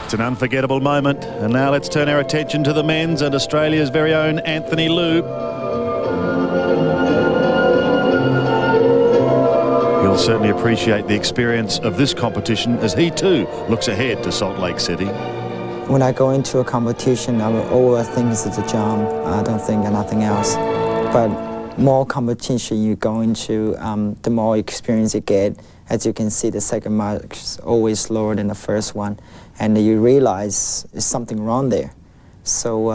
It's an unforgettable moment, and now let's turn our attention to the men's and Australia's very own Anthony Liu. He'll certainly appreciate the experience of this competition as he too looks ahead to Salt Lake City. When I go into a competition, all I think is the jump. I don't think of nothing else. But more competition you go into, the more experience you get. As you can see, the second mark is always lower than the first one, and you realize there's something wrong there. So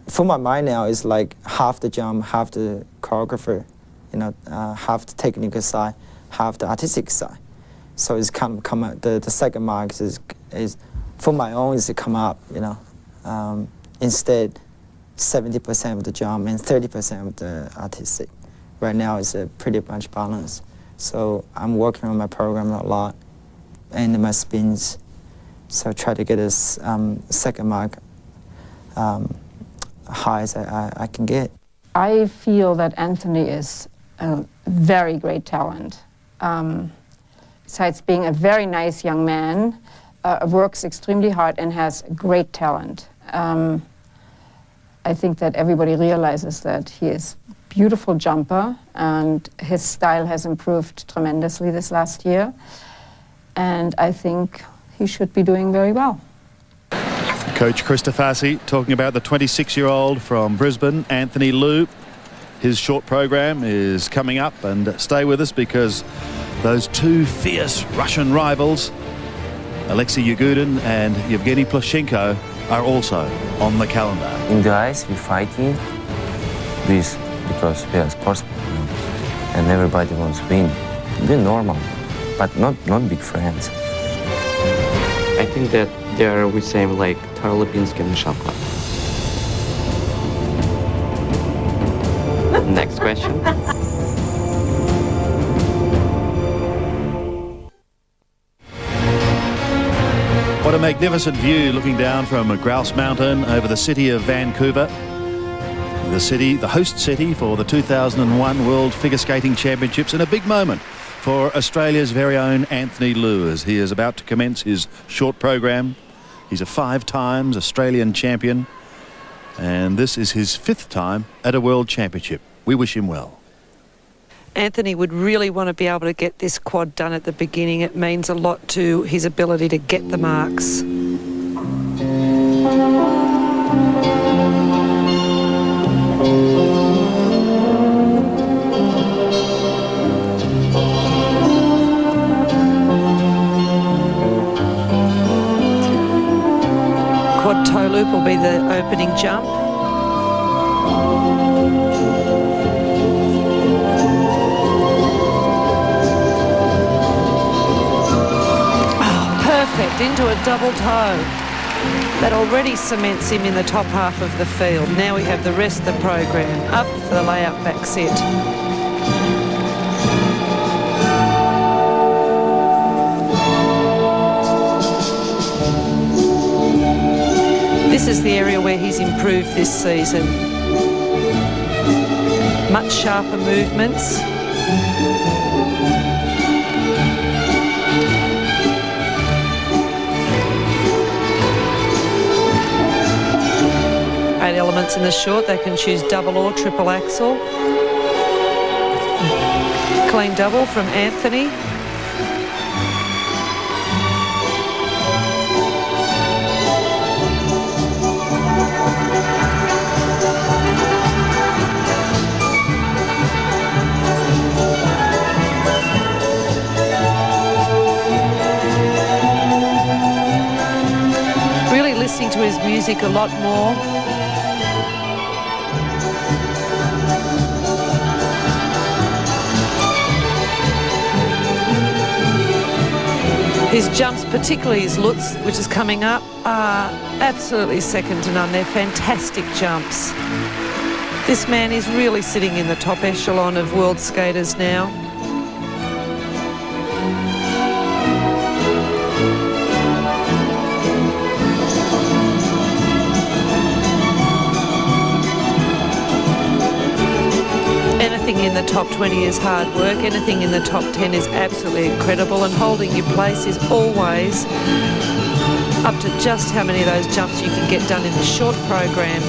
for my mind now, it's like half the jump, half the choreographer, you know, half the technical side, half the artistic side. So it's kind of come up, the second mark is for my own is to come up, you know. Instead, 70% of the jump and 30% of the artistic. Right now, it's a pretty much balanced. So I'm working on my program a lot and my spins. So I try to get a second mark high as I can get. I feel that Anthony is a very great talent. Besides being a very nice young man, works extremely hard and has great talent. I think that everybody realizes that he is a beautiful jumper and his style has improved tremendously this last year. And I think he should be doing very well. Coach Christofasi talking about the 26-year-old from Brisbane, Anthony Liu. His short program is coming up, and stay with us because those two fierce Russian rivals, Alexei Ягудin and Evgeni Plushenko, are also on the calendar. In the ice, we're fighting because we are sportsmen, you know, and everybody wants to win. We're normal, but not big friends. I think that they are the same like Tarlopinsk and Shalka. Next question. What a magnificent view looking down from Grouse Mountain over the city of Vancouver. The host city for the 2001 World Figure Skating Championships, and a big moment for Australia's very own Anthony Liu as he is about to commence his short program. He's a 5-time Australian champion, and this is his 5th time at a World Championship. We wish him well. Anthony would really want to be able to get this quad done at the beginning. It means a lot to his ability to get the marks. Quad toe loop will be the opening jump. Perfect, into a double toe. That already cements him in the top half of the field. Now we have the rest of the program. Up for the layout back set. This is the area where he's improved this season. Much sharper movements. Elements in the short, they can choose double or triple axel. Clean double from Anthony. Really listening to his music a lot more. His jumps, particularly his Lutz, which is coming up, are absolutely second to none. They're fantastic jumps. This man is really sitting in the top echelon of world skaters now. Anything in the top 20 is hard work. Anything in the top 10 is absolutely incredible, and holding your place is always up to just how many of those jumps you can get done in the short program.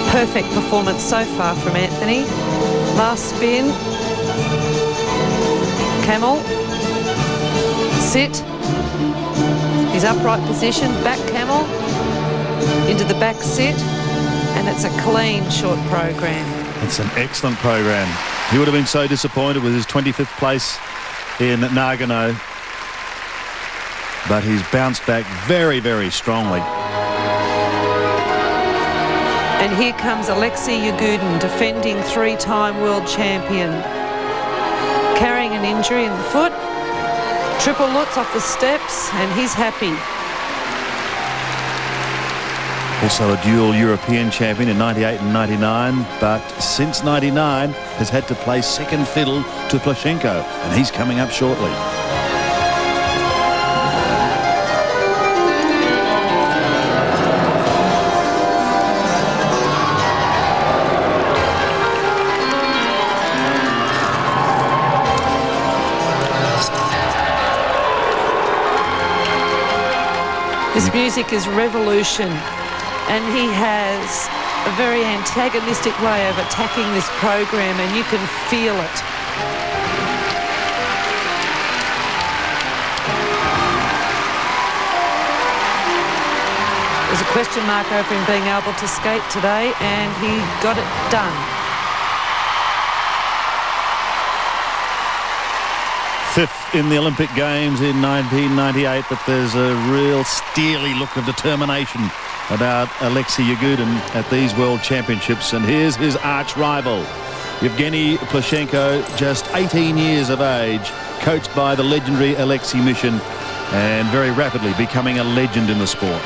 Perfect performance so far from Anthony. Last spin. Camel. Sit. His upright position. Back camel. Into the back sit. And it's a clean short program. It's an excellent program. He would have been so disappointed with his 25th place in Nagano. But he's bounced back very, very strongly. And here comes Alexei Ягудин, defending three-time world champion. Carrying an injury in the foot. Triple Lutz off the steps, and he's happy. Also a dual European champion in 98 and 99, but since 99 has had to play second fiddle to Plushenko, and he's coming up shortly. This music is revolution, and he has a very antagonistic way of attacking this program, and you can feel it. There's a question mark over him being able to skate today, and he got it done. Fifth in the Olympic Games in 1998, but there's a real steely look of determination about Alexei Ягудин at these World Championships. And here's his arch rival, Evgeni Plushenko, just 18 years of age, coached by the legendary Alexei Mission, and very rapidly becoming a legend in the sport.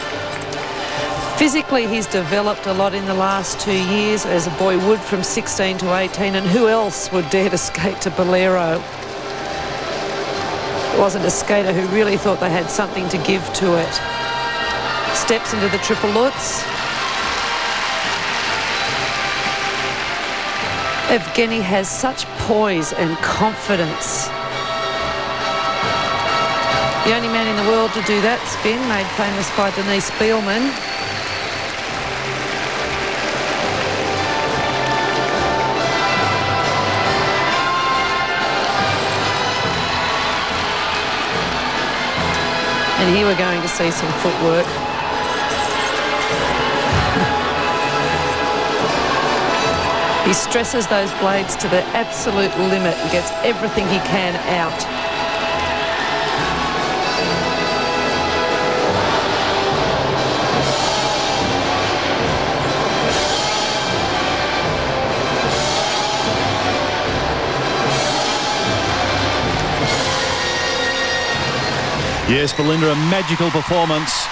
Physically, he's developed a lot in the last 2 years, as a boy would from 16 to 18, and who else would dare to skate to Bolero? It wasn't a skater who really thought they had something to give to it. Steps into the triple Lutz. Evgeni has such poise and confidence. The only man in the world to do that spin, made famous by Denise Spielman. And here we're going to see some footwork. He stresses those blades to the absolute limit and gets everything he can out. Yes, Belinda, a magical performance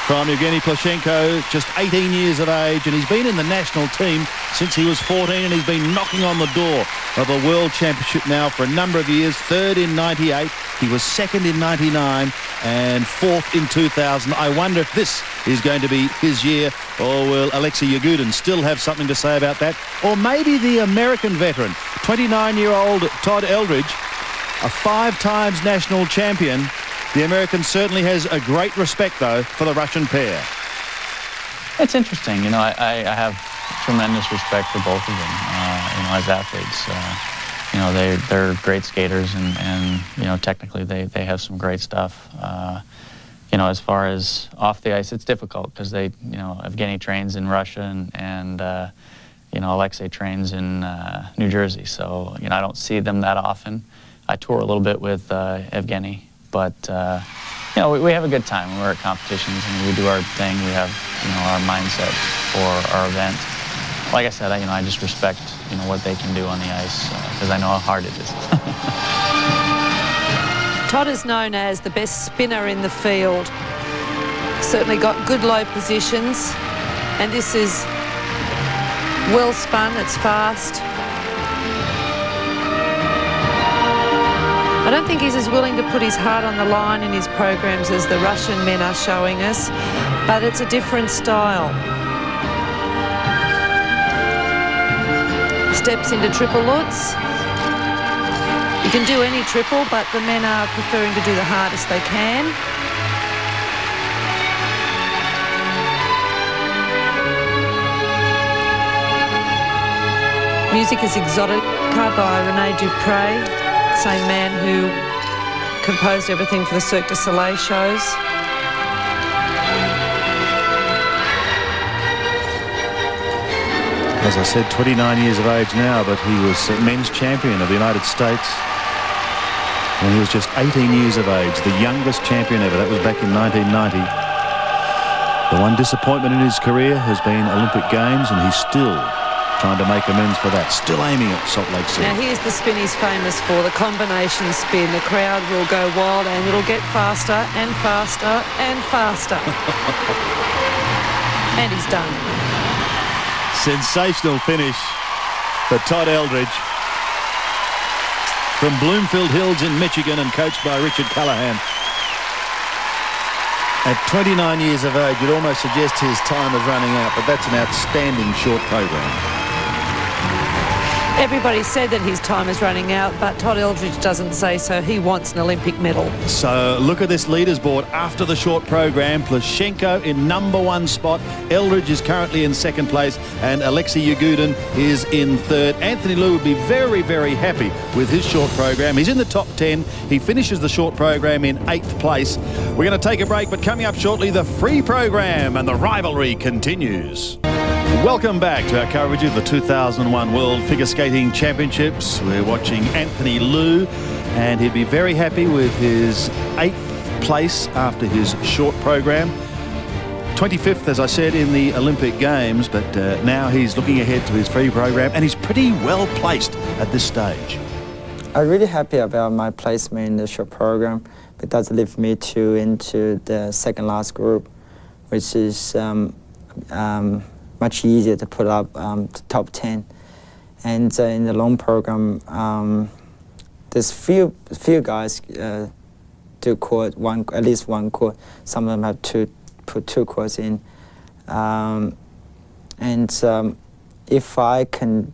from Evgeni Plushenko, just 18 years of age, and he's been in the national team since he was 14, and he's been knocking on the door of a world championship now for a number of years. Third in 98, he was second in 99, and fourth in 2000. I wonder if this is going to be his year, or will Alexei Ягудин still have something to say about that? Or maybe the American veteran, 29-year-old Todd Eldredge, a 5 times national champion. The American certainly has a great respect, though, for the Russian pair. It's interesting. You know, I have tremendous respect for both of them, you know, as athletes. You know, they're great skaters, and you know, technically they have some great stuff. You know, as far as off the ice, it's difficult because you know, Evgeni trains in Russia, and you know, Alexei trains in New Jersey. So, you know, I don't see them that often. I tour a little bit with Evgeni. But, you know, we have a good time when we're at competitions and we do our thing. We have, you know, our mindset for our event. Like I said, you know, I just respect, you know, what they can do on the ice because I know how hard it is. Todd is known as the best spinner in the field. Certainly got good low positions. And this is well spun, it's fast. I don't think he's as willing to put his heart on the line in his programs as the Russian men are showing us, but it's a different style. Steps into triple Lutz. He You can do any triple, but the men are preferring to do the hardest they can. Music is Exotica by Rene Dupré, same man who composed everything for the Cirque du Soleil shows. As I said, 29 years of age now, but he was men's champion of the United States when he was just 18 years of age, the youngest champion ever. That was back in 1990. The one disappointment in his career has been Olympic Games, and he's still trying to make amends for that, still aiming at Salt Lake City. Now here's the spin he's famous for, the combination spin. The crowd will go wild and it'll get faster and faster and faster. And he's done. Sensational finish for Todd Eldredge from Bloomfield Hills in Michigan and coached by Richard Callahan. At 29 years of age, you'd almost suggest his time is running out, but that's an outstanding short program. Everybody said that his time is running out, but Todd Eldredge doesn't say so. He wants an Olympic medal. So look at this leaders board after the short program. Plushenko in #1 spot. Eldredge is currently in second place, and Alexei Yagudin is in third. Anthony Liu would be very, very happy with his short program. He's in the top 10. He finishes the short program in 8th place. We're going to take a break, but coming up shortly, the free program and the rivalry continues. Welcome back to our coverage of the 2001 World Figure Skating Championships. We're watching Anthony Liu, and he'd be very happy with his 8th place after his short program. 25th, as I said, in the Olympic Games, but now he's looking ahead to his free program, and he's pretty well placed at this stage. I'm really happy about my placement in the short program. It does lift me into the second last group, which is much easier to put up the top 10. And in the long program, there's few guys do quad, at least one quad. Some of them have put 2 quads in. If I can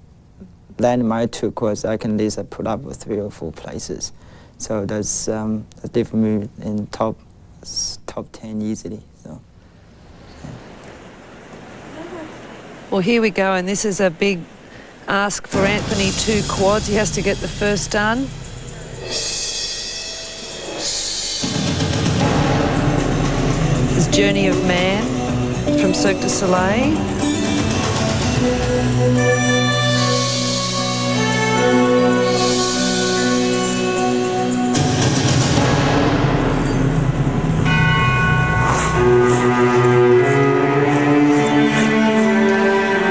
land my 2 quads, I can at least put up with 3 or 4 places. So that's lift me in top 10 easily. So. Well, here we go, and this is a big ask for Anthony. 2 quads. He has to get the first done. This is Journey of Man from Cirque du Soleil.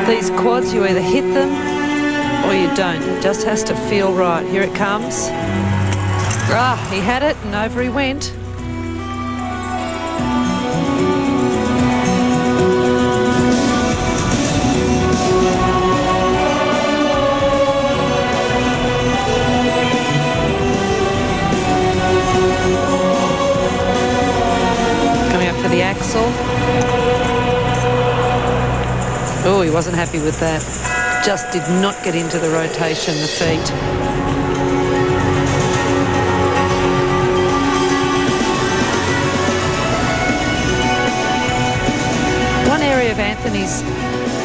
These quads, you either hit them or you don't. It just has to feel right. Here it comes. Ah, he had it and over he went. Coming up for the axle. Oh, he wasn't happy with that. Just did not get into the rotation, the feet. One area of Anthony's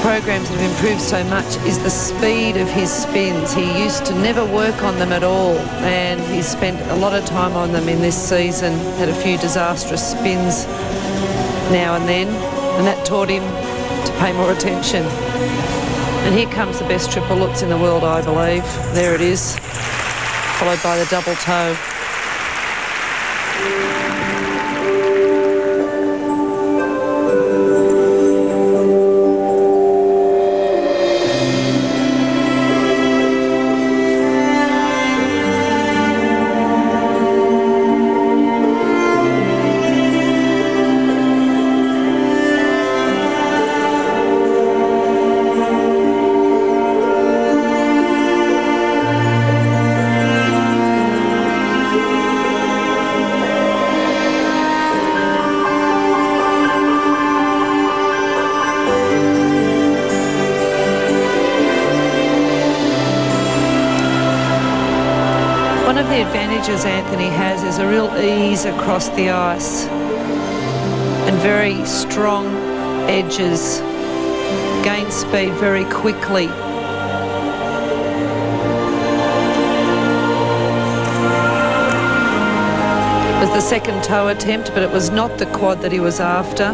programs that have improved so much is the speed of his spins. He used to never work on them at all, and he's spent a lot of time on them in this season. Had a few disastrous spins now and then, and that taught him to pay more attention. And here comes the best triple lutz in the world, I believe. There it is, followed by the double toe. as Anthony has is a real ease across the ice and very strong edges, gain speed very quickly. It was the second toe attempt, but it was not the quad that he was after.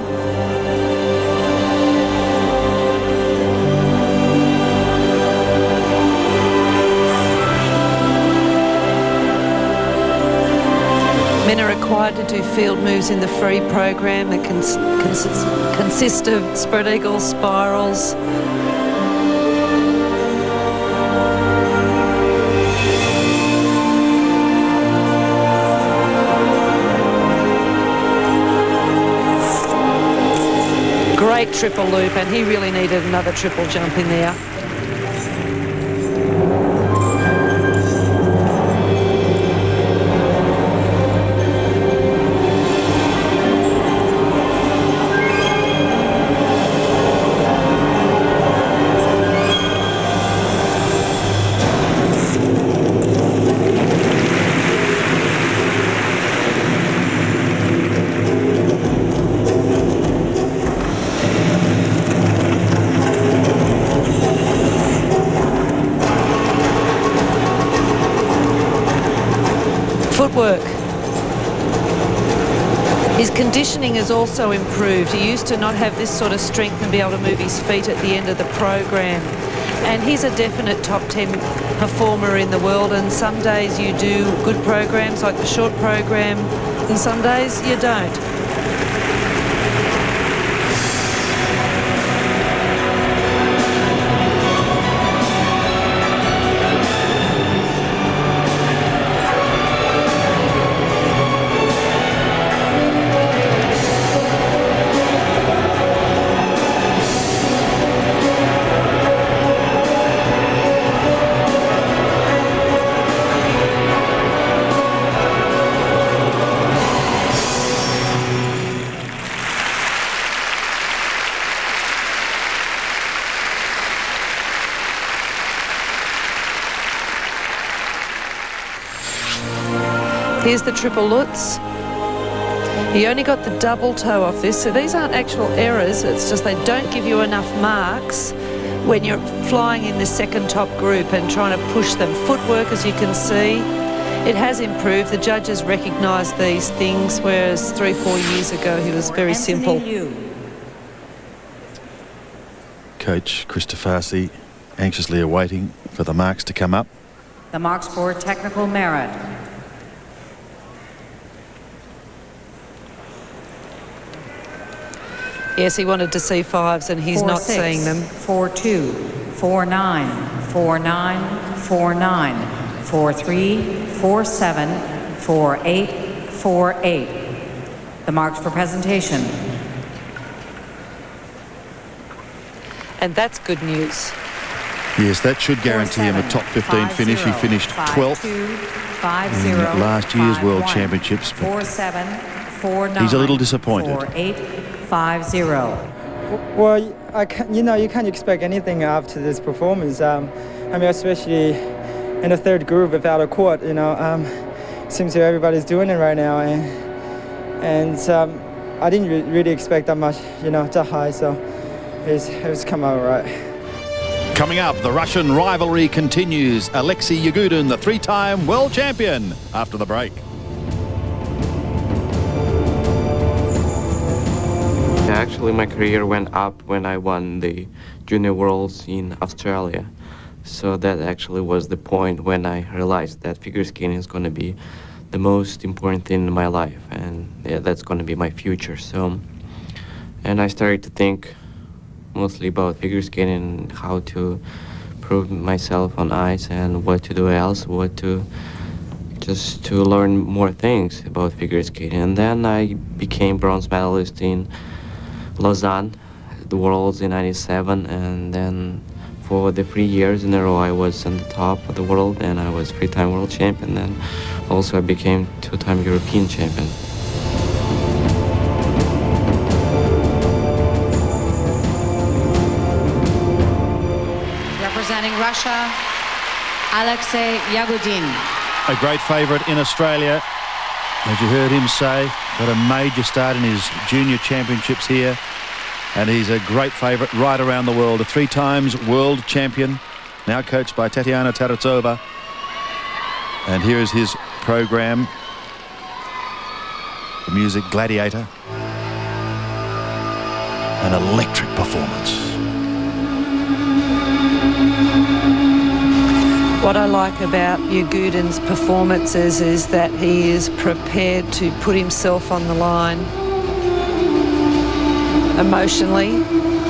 Men are required to do field moves in the free program that consist of spread eagles, spirals. Great triple loop, and he really needed another triple jump in there. Footwork. His conditioning has also improved. He used to not have this sort of strength and be able to move his feet at the end of the program. And he's a definite top 10 performer in the world, and some days you do good programs like the short program and some days you don't. Here's the triple Lutz. He only got the double toe off this, so these aren't actual errors, it's just they don't give you enough marks when you're flying in the second top group and trying to push them. Footwork, as you can see, it has improved. The judges recognise these things, whereas 3-4 years ago he was very simple. Coach Christofasi anxiously awaiting for the marks to come up. The marks for technical merit. Yes, he wanted to see fives and he's not seeing them. 4-2, 4-9, 4-9, 4-9, 4-3, 4-7, 4-8, 4-8. The marks for presentation. And that's good news. Yes, that should guarantee him a top 15 finish. He finished 12th in last year's World Championships, but he's a little disappointed. 4-8-5-0. Well, you can't expect anything after this performance. I mean, especially in the third group without a quad. Seems like everybody's doing it right now, and I didn't really expect that much, that high. So it's come out right. Coming up, the Russian rivalry continues. Alexei Ягудин, the three-time world champion, after the break. Actually, my career went up when I won the Junior Worlds in Australia. So that actually was the point when I realized that figure skating is going to be the most important thing in my life, and yeah, that's going to be my future. So, and I started to think mostly about figure skating, how to prove myself on ice and what to do else, just to learn more things about figure skating. And then I became bronze medalist in Lausanne, the Worlds in '97, and then for the 3 years in a row I was on the top of the world, and I was three-time world champion. Then also I became two-time European champion. Representing Russia, Alexei Yagudin. A great favourite in Australia, as you heard him say. Got a major start in his junior championships here, and he's a great favourite right around the world. A 3 times world champion, now coached by Tatiana Tarasova. And here is his program, the music Gladiator. An electric performance. What I like about Yagudin's performances is that he is prepared to put himself on the line emotionally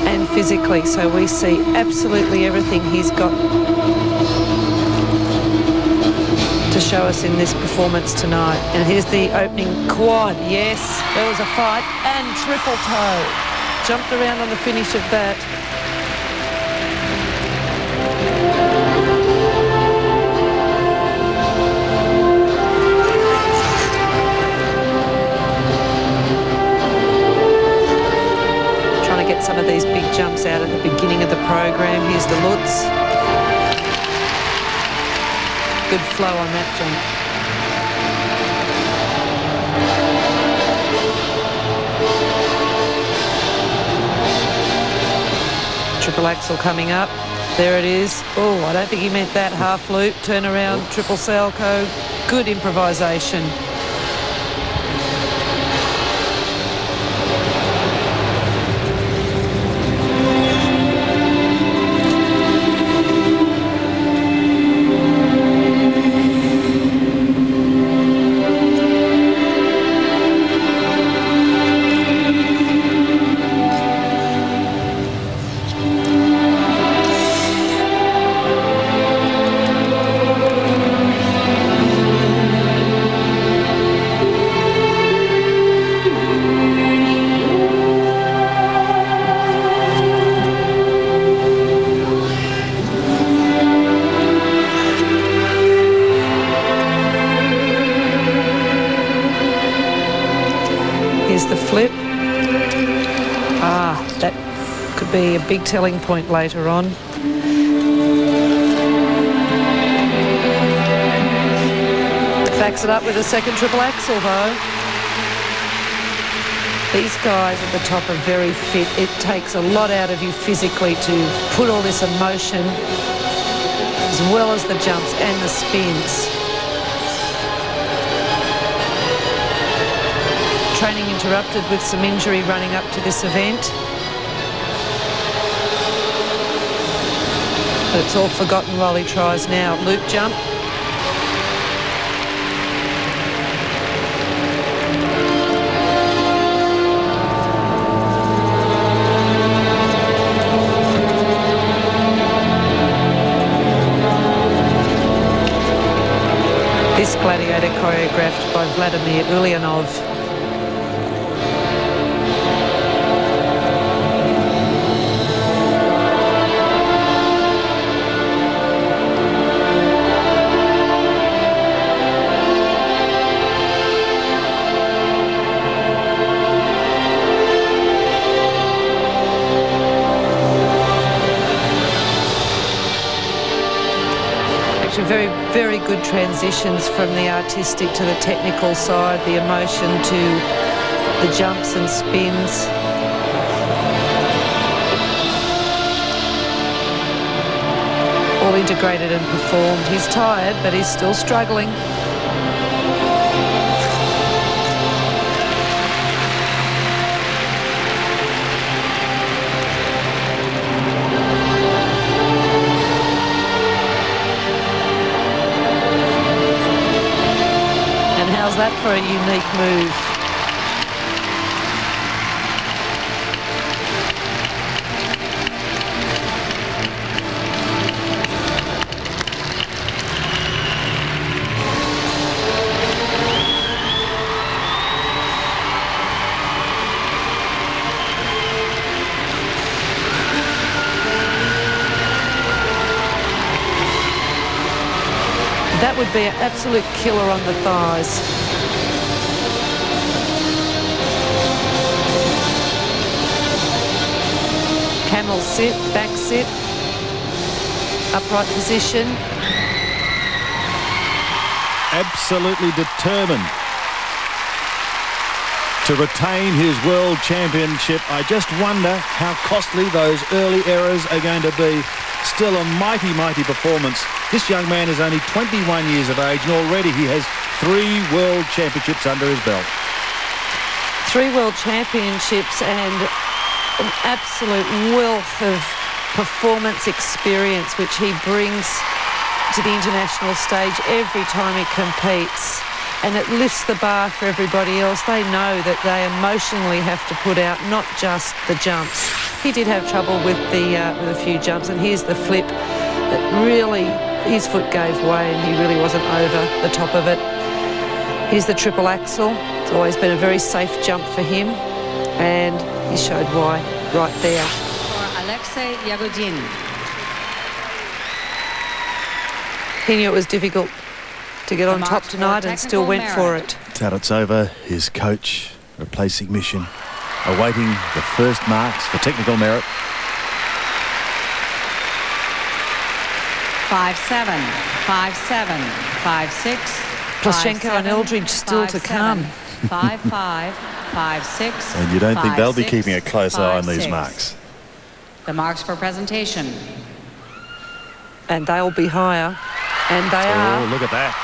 and physically. So we see absolutely everything he's got to show us in this performance tonight. And here's the opening quad. Yes, there was a fight, and triple toe. Jumped around on the finish of that. Trying to get some of these big jumps out at the beginning of the program. Here's the Lutz. Good flow on that jump. Triple axel coming up. There it is. Oh, I don't think he meant that. Half loop, turn around, triple Salchow. Good improvisation. Be a big telling point later on. Backs it up with a second triple axel though. These guys at the top are very fit. It takes a lot out of you physically to put all this emotion, as well as the jumps and the spins. Training interrupted with some injury running up to this event. But it's all forgotten while he tries now. Loop jump. This gladiator choreographed by Vladimir Ulyanov. Very, very good transitions from the artistic to the technical side, the emotion to the jumps and spins. All integrated and performed. He's tired, but he's still struggling. How's that for a unique move? That would be an absolute killer on the thighs. Camel sit, back sit, upright position. absolutely determined to retain his world championship. I just wonder how costly those early errors are going to be. Still a mighty, mighty performance. This young man is only 21 years of age and already he has 3 world championships under his belt. 3 world championships and an absolute wealth of performance experience which he brings to the international stage every time he competes. And it lifts the bar for everybody else. They know that they emotionally have to put out not just the jumps. He did have trouble with a few jumps, and here's the flip that really his foot gave way and he really wasn't over the top of it. Here's the triple axel. It's always been a very safe jump for him, and he showed why right there. For Alexei Ягудин. He knew it was difficult to get on top tonight and still went for it. Taritsova, his coach, replacing Mission, awaiting the first marks for technical merit. 5-7, 5-7, 5-6. Plushenko and Eldredge still to come. 5-5, 5-6. And you don't think they'll be 5-6, keeping a close eye on these 5-6. marks? The marks for presentation. And they'll be higher. And they are. Oh, look at that.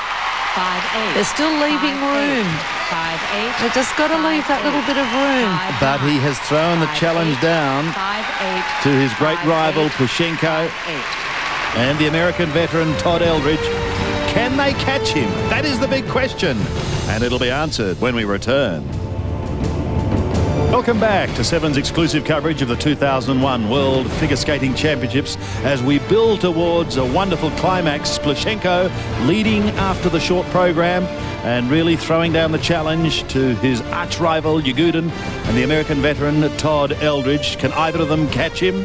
5-8. They're still leaving room. 5-8. They've just got to leave that little bit of room. But he has thrown the challenge down 5-8 to his great rival Plushenko and the American veteran Todd Eldredge. Can they catch him? That is the big question. And it'll be answered when we return. Welcome back to Seven's exclusive coverage of the 2001 World Figure Skating Championships as we build towards a wonderful climax. Plushenko leading after the short program and really throwing down the challenge to his arch rival Yagudin and the American veteran Todd Eldredge. Can either of them catch him?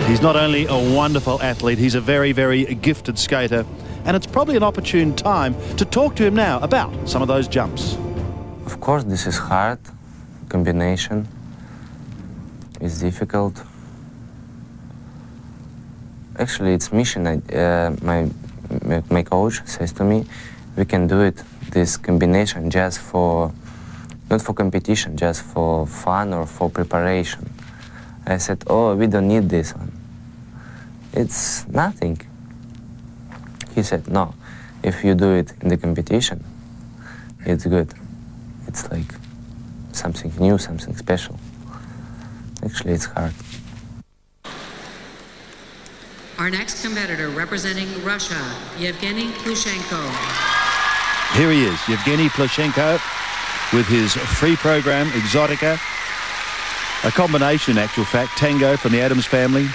He's not only a wonderful athlete, he's a very, very gifted skater, and it's probably an opportune time to talk to him now about some of those jumps. Of course, this is hard. Combination is difficult. Actually, it's mission. My coach says to me, we can do it, this combination, just for, not for competition, just for fun or for preparation. I said, oh, we don't need this one. It's nothing. He said, no, if you do it in the competition, it's good. It's like something new, something special. Actually, it's hard. Our next competitor representing Russia, Evgeni Plushenko. Here he is, Evgeni Plushenko, with his free program, Exotica. A combination, in actual fact, tango from the Addams Family,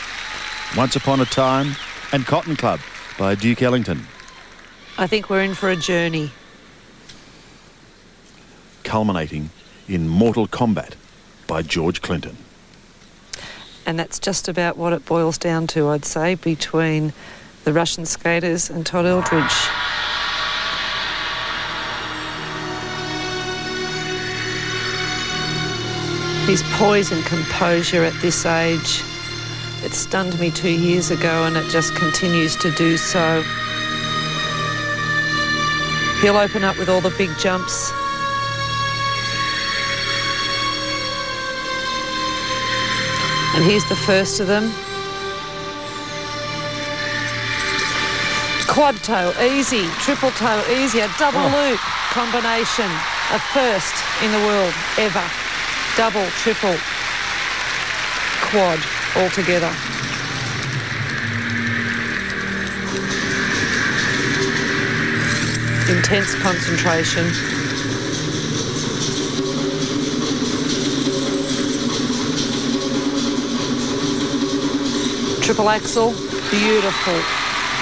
Once Upon a Time, and Cotton Club by Duke Ellington. I think we're in for a journey. Culminating in Mortal Kombat by George Clinton. And that's just about what it boils down to, I'd say, between the Russian skaters and Todd Eldredge. His poise and composure at this age, it stunned me 2 years ago and it just continues to do so. He'll open up with all the big jumps. And here's the first of them. Quad toe, easy. Triple toe, easy. A double loop combination. A first in the world ever. Double, triple, quad all together. Intense concentration. Triple axel, beautiful,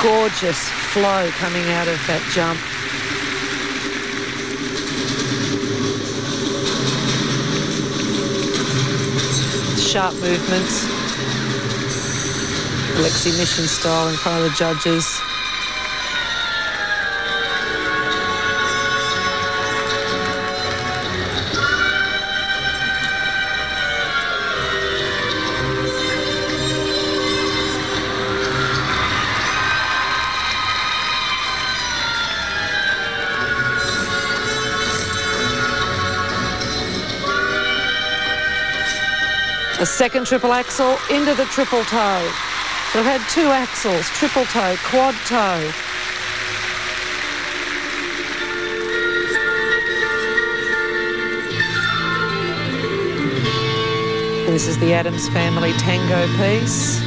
gorgeous flow coming out of that jump. Sharp movements. Alexei mission style in front of the judges. A second triple axel into the triple toe. So we've had 2 axles, triple toe, quad toe. This is the Addams Family tango piece.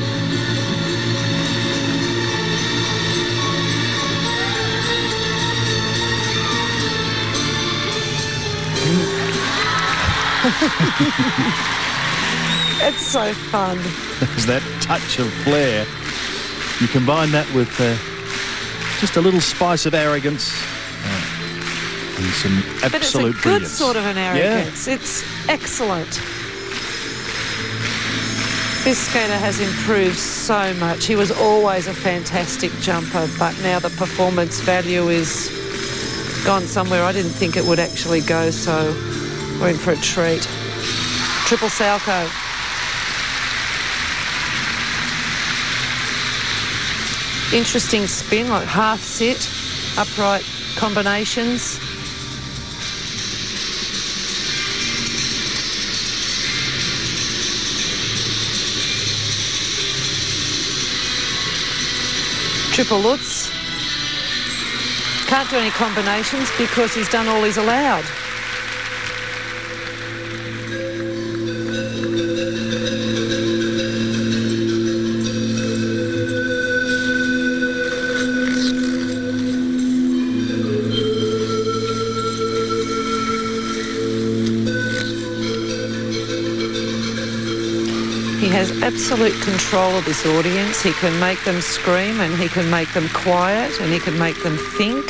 It's so fun. There's that touch of flair. You combine that with just a little spice of arrogance and some absolute brilliance. But it's a good sort of an arrogance. Yeah. It's excellent. This skater has improved so much. He was always a fantastic jumper, but now the performance value is gone somewhere I didn't think it would actually go, so we're in for a treat. Triple Salchow. Interesting spin, like half sit, upright combinations. Triple Lutz. Can't do any combinations because he's done all he's allowed. He has absolute control of this audience. He can make them scream and he can make them quiet and he can make them think.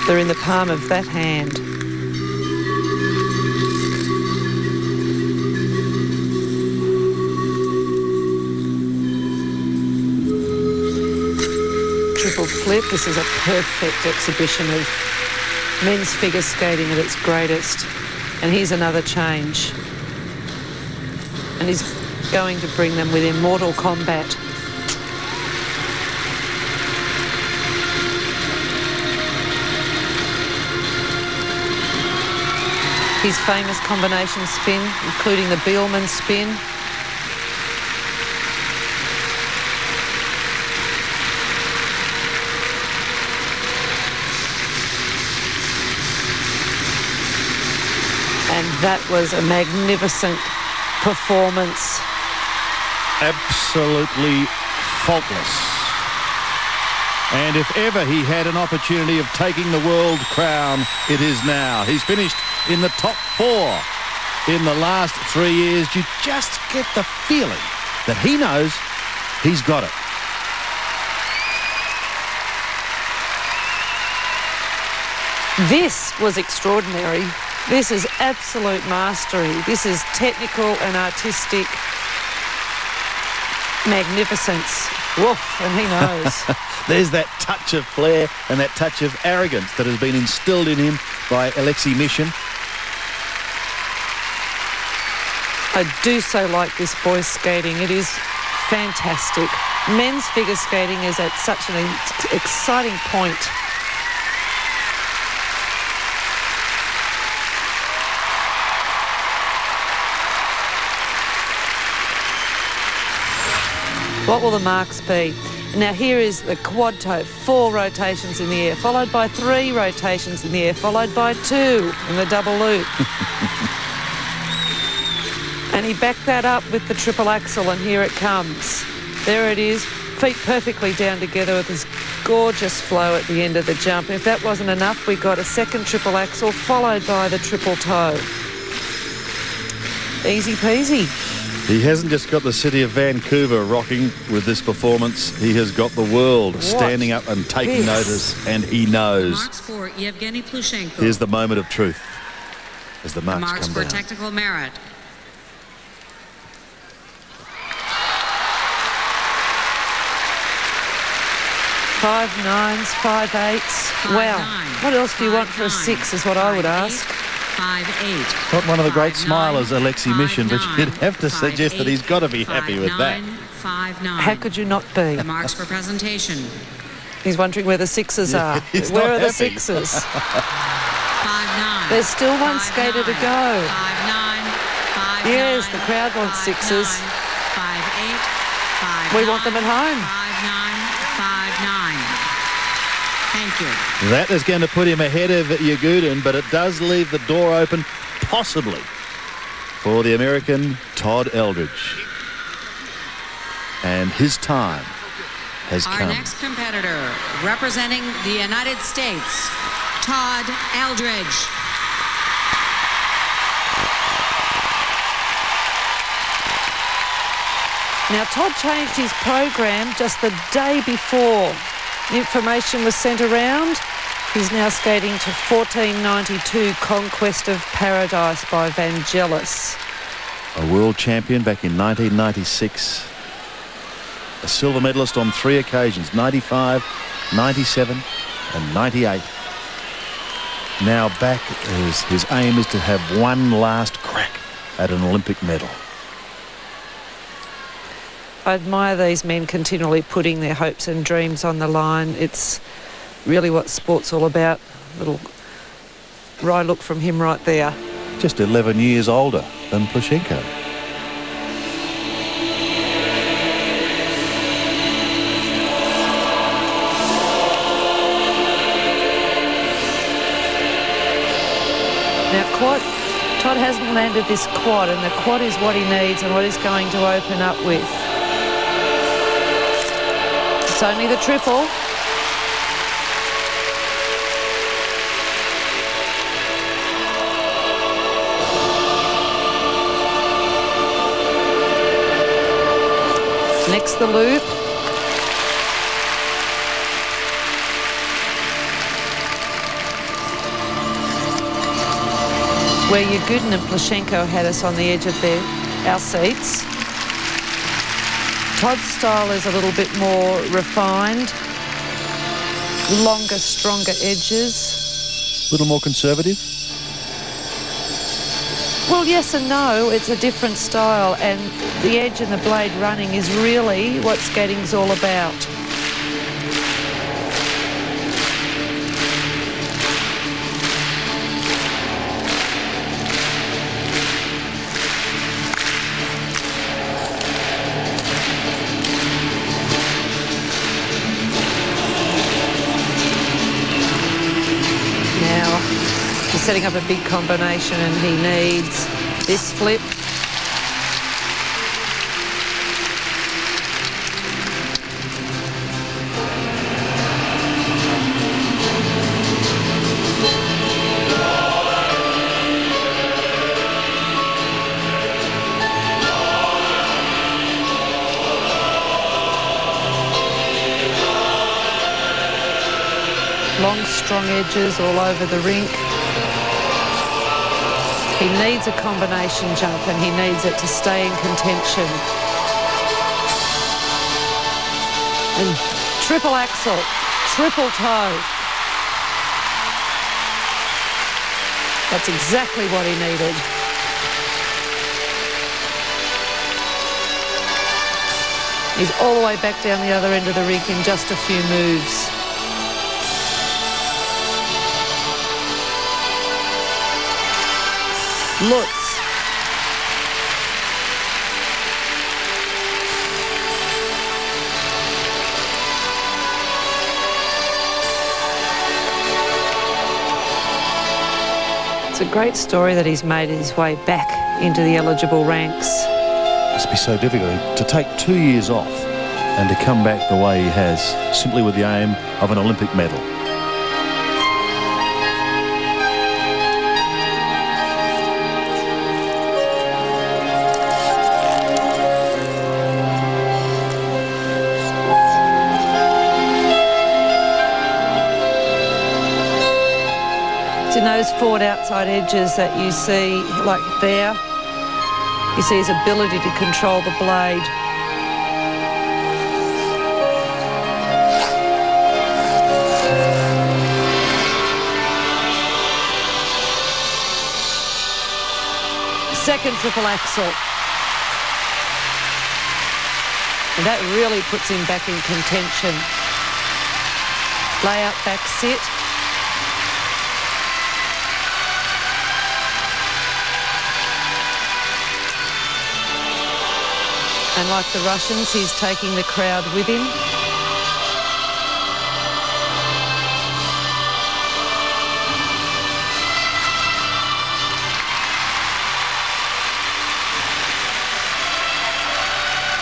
They're in the palm of that hand. Triple flip. This is a perfect exhibition of men's figure skating at its greatest. And here's another change. And he's going to bring them within mortal combat. His famous combination spin, including the Bielman spin. And that was a magnificent performance. Absolutely faultless. And if ever he had an opportunity of taking the world crown, it is now. He's finished in the top 4 in the last 3 years. You just get the feeling that he knows he's got it. This was extraordinary. This is absolute mastery. This is technical and artistic magnificence. Woof, and he knows. There's that touch of flair and that touch of arrogance that has been instilled in him by Alexei Mission. I do so like this boys skating. It is fantastic. Men's figure skating is at such an exciting point. What will the marks be? Now here is the quad toe, 4 rotations in the air, followed by 3 rotations in the air, followed by 2 in the double loop. And he backed that up with the triple axel, and here it comes. There it is, feet perfectly down together with this gorgeous flow at the end of the jump. If that wasn't enough, we got a second triple axel followed by the triple toe. Easy peasy. He hasn't just got the city of Vancouver rocking with this performance. He has got the world standing up and taking notice, and he knows. Marks for Evgeni Plushenko. Here's the moment of truth as the marks come for down. technical merit. Five 9s, 5 8s. Wow. What else do you want for a 6 is what I would ask. 5-8. Not one of the great smilers, Alexei Mission, but you'd have to suggest that he's got to be happy with that. 5'9". How could you not be? The marks for presentation. He's wondering where the sixes are. he's Where not are the happy. sixes? 5'9". There's still one 5'9". skater to go. 5'9". 5'9". Yes, the crowd wants 5'9", sixes. 5'8". 5'9". We want them at home. 5'9". 5'9". Thank you. That is going to put him ahead of Yagudin, but it does leave the door open, possibly, for the American Todd Eldredge. And his time has Our come. next competitor, representing the United States, Todd Eldredge. Now, Todd changed his program just the day before the information was sent around. He's now skating to 1492 Conquest of Paradise by Vangelis. A world champion back in 1996. A silver medalist on 3 occasions, 95, 97 and 98. Now back as his aim is to have one last crack at an Olympic medal. I admire these men continually putting their hopes and dreams on the line. It's really what sport's all about. Little wry look from him right there. Just 11 years older than Plushenko. Now, Todd hasn't landed this quad, and the quad is what he needs and what he's going to open up with. It's only the triple. Next, the loop. Where Yagudin and Plushenko had us on the edge of our seats. Todd's style is a little bit more refined, longer, stronger edges. A little more conservative? Well, yes and no. It's a different style, and the edge and the blade running is really what skating's all about. He's setting up a big combination and he needs this flip. Long, strong edges all over the rink. He needs a combination jump and he needs it to stay in contention. And triple axel, triple toe. That's exactly what he needed. He's all the way back down the other end of the rink in just a few moves. Lutz. It's a great story that he's made his way back into the eligible ranks. It must be so difficult to take 2 years off and to come back the way he has, simply with the aim of an Olympic medal. In those forward outside edges that you see, like there, you see his ability to control the blade. Second triple axel. And that really puts him back in contention. Lay out back sit. And like the Russians, he's taking the crowd with him.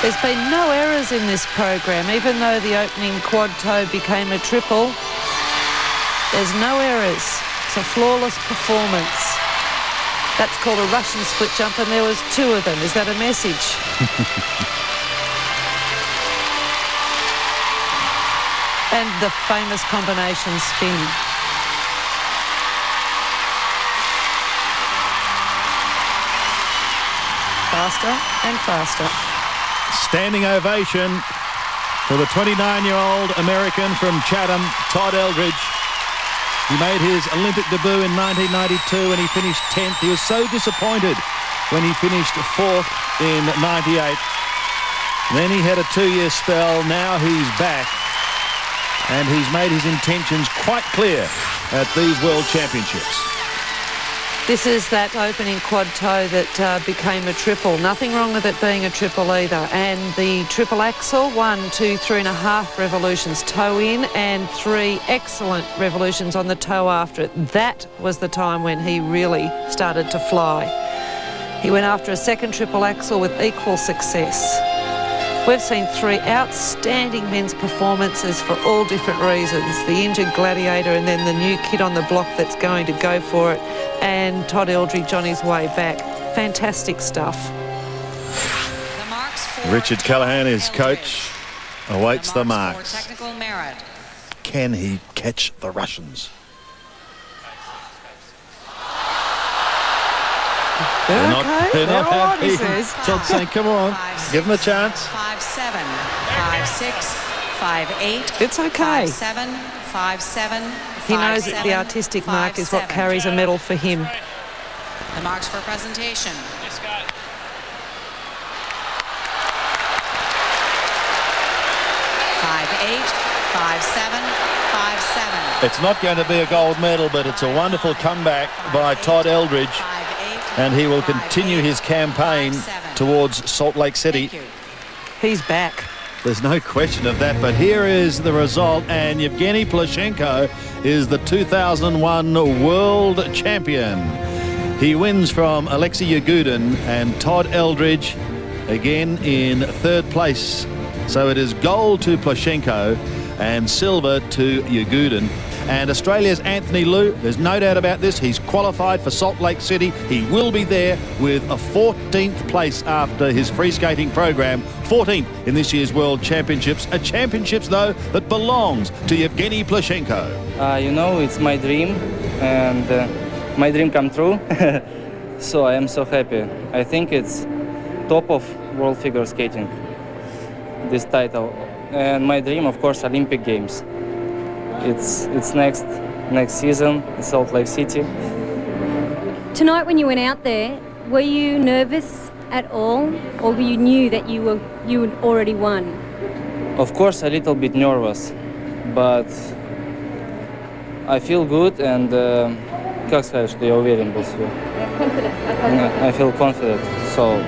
There's been no errors in this program, even though the opening quad toe became a triple. There's no errors. It's a flawless performance. That's called a Russian split jump, and there was 2 of them. Is that a message? And the famous combination spin. Faster and faster. Standing ovation for the 29-year-old American from Chatham, Todd Eldredge. He made his Olympic debut in 1992 and he finished 10th. He was so disappointed when he finished 4th in 98. Then he had a 2-year spell. Now he's back and he's made his intentions quite clear at these World Championships. This is that opening quad toe that became a triple. Nothing wrong with it being a triple either. And the triple axel, 1, 2, 3.5 revolutions toe in and 3 excellent revolutions on the toe after it. That was the time when he really started to fly. He went after a second triple axel with equal success. We've seen 3 outstanding men's performances for all different reasons. The injured gladiator and then the new kid on the block that's going to go for it. And Todd Eldredge on his way back. Fantastic stuff. Richard Callahan, his coach, awaits the marks. Technical merit. Can he catch the Russians? They're not happy. Todd saying, come on, give them a chance. 5-7, 5-6, 5-8. It's okay. 5-7, 5-7. He knows that the artistic mark is what carries a medal for him. The marks for presentation. 5-8, 5-7, 5-7. It's not going to be a gold medal, but it's a wonderful comeback by Todd Eldredge, and he will continue his campaign towards Salt Lake City. He's back. There's no question of that, but here is the result, and Evgeni Plushenko is the 2001 world champion. He wins from Alexei Yagudin and Todd Eldredge again in 3rd place. So it is gold to Plushenko and silver to Yagudin. And Australia's Anthony Liu, there's no doubt about this, he's qualified for Salt Lake City. He will be there with a 14th place after his free skating program. 14th in this year's World Championships. A championships, though, that belongs to Evgeni Plushenko. You know, it's my dream, and my dream come true. So I am so happy. I think it's top of world figure skating, this title. And my dream, of course, Olympic Games. It's next season in Salt Lake City. Tonight when you went out there, were you nervous at all, or you knew that you had already won? Of course, a little bit nervous, but I feel good and как сказать, что я уверен был в себе. I feel confident. So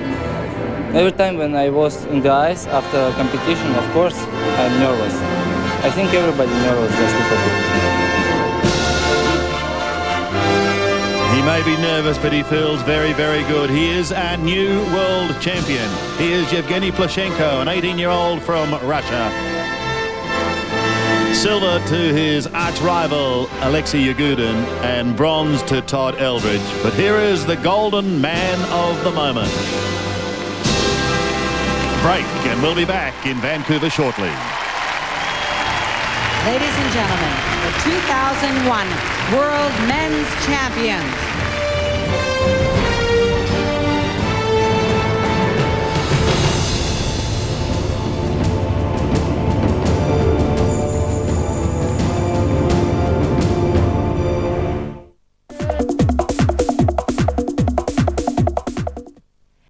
every time when I was in the ice after competition, of course, I'm nervous. I think everybody nervous just a little bit. He may be nervous, but he feels very, very good. He is our new world champion. He is Evgeni Plushenko, an 18-year-old from Russia. Silver to his arch-rival Alexei Yagudin and bronze to Todd Eldredge. But here is the golden man of the moment. Break, and we'll be back in Vancouver shortly. Ladies and gentlemen, the 2001 World Men's Champions,